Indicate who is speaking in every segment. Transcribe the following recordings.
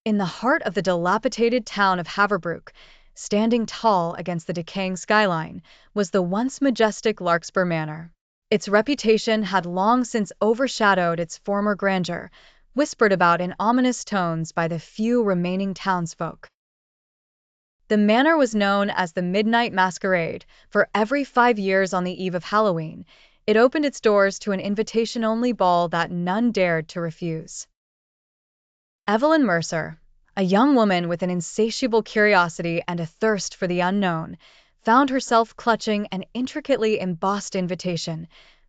Speaker 1: In the heart of the dilapidated town of Haverbrook, standing tall against the decaying skyline, was the once majestic Larkspur Manor. Its reputation had long since overshadowed its former grandeur, whispered about in ominous tones by the few remaining townsfolk. The manor was known as the Midnight Masquerade, for every 5 years on the eve of Halloween, it opened its doors to an invitation-only ball that none dared to refuse. Evelyn Mercer, a young woman with an insatiable curiosity and a thirst for the unknown, found herself clutching an intricately embossed invitation,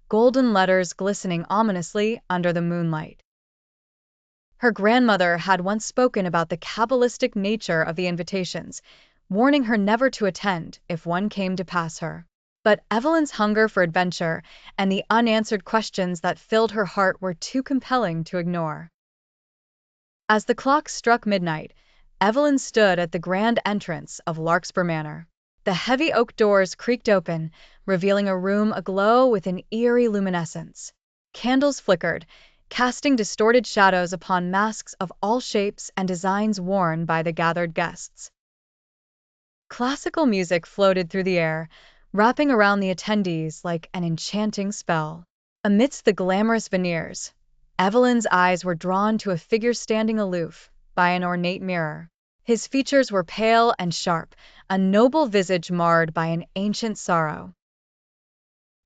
Speaker 1: golden letters glistening ominously under the moonlight. Her grandmother had once spoken about the cabalistic nature of the invitations, warning her never to attend if one came to pass her. But Evelyn's hunger for adventure and the unanswered questions that filled her heart were too compelling to ignore. As the clock struck midnight, Evelyn stood at the grand entrance of Larkspur Manor. The heavy oak doors creaked open, revealing a room aglow with an eerie luminescence. Candles flickered, casting distorted shadows upon masks of all shapes and designs worn by the gathered guests. Classical music floated through the air, wrapping around the attendees like an enchanting spell. Amidst the glamorous veneers, Evelyn's eyes were drawn to a figure standing aloof by an ornate mirror. His features were pale and sharp, a noble visage marred by an ancient sorrow.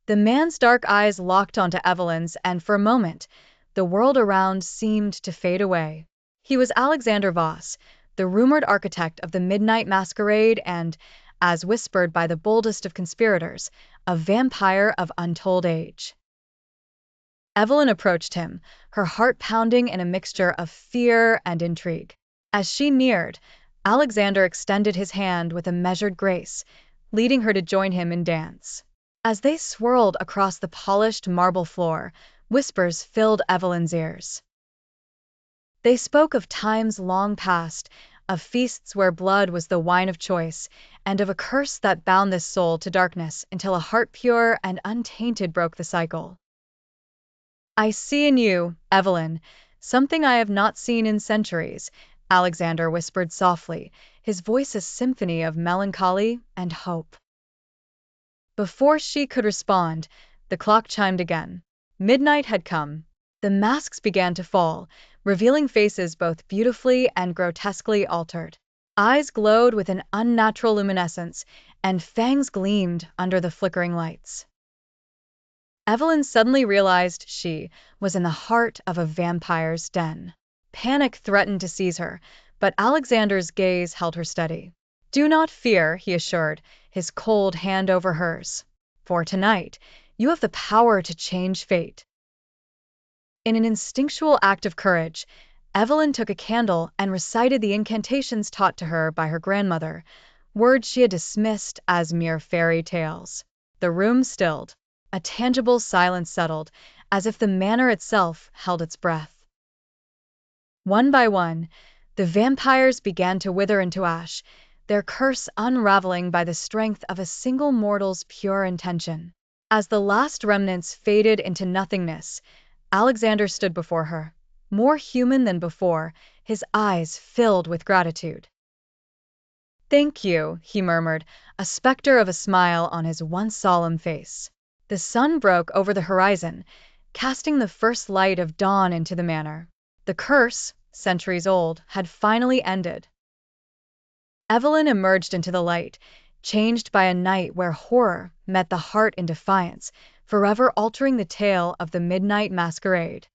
Speaker 1: The man's dark eyes locked onto Evelyn's, and for a moment, the world around seemed to fade away. He was Alexander Voss, the rumored architect of the Midnight Masquerade and, as whispered by the boldest of conspirators, a vampire of untold age. Evelyn approached him, her heart pounding in a mixture of fear and intrigue. As she neared, Alexander extended his hand with a measured grace, leading her to join him in dance. As they swirled across the polished marble floor, whispers filled Evelyn's ears. They spoke of times long past, of feasts where blood was the wine of choice, and of a curse that bound this soul to darkness until a heart pure and untainted broke the cycle. "I see in you, Evelyn, something I have not seen in centuries," Alexander whispered softly, his voice a symphony of melancholy and hope. Before she could respond, the clock chimed again. Midnight had come. The masks began to fall, revealing faces both beautifully and grotesquely altered. Eyes glowed with an unnatural luminescence, and fangs gleamed under the flickering lights. Evelyn suddenly realized she was in the heart of a vampire's den. Panic threatened to seize her, but Alexander's gaze held her steady. "Do not fear," he assured, his cold hand over hers. "For tonight, you have the power to change fate." In an instinctual act of courage, Evelyn took a candle and recited the incantations taught to her by her grandmother, words she had dismissed as mere fairy tales. The room stilled. A tangible silence settled, as if the manor itself held its breath. One by one, the vampires began to wither into ash, their curse unraveling by the strength of a single mortal's pure intention. As the last remnants faded into nothingness, Alexander stood before her, more human than before, his eyes filled with gratitude. "Thank you," he murmured, a specter of a smile on his once solemn face. The sun broke over the horizon, casting the first light of dawn into the manor. The curse, centuries old, had finally ended. Evelyn emerged into the light, changed by a night where horror met the heart in defiance, forever altering the tale of the Midnight Masquerade.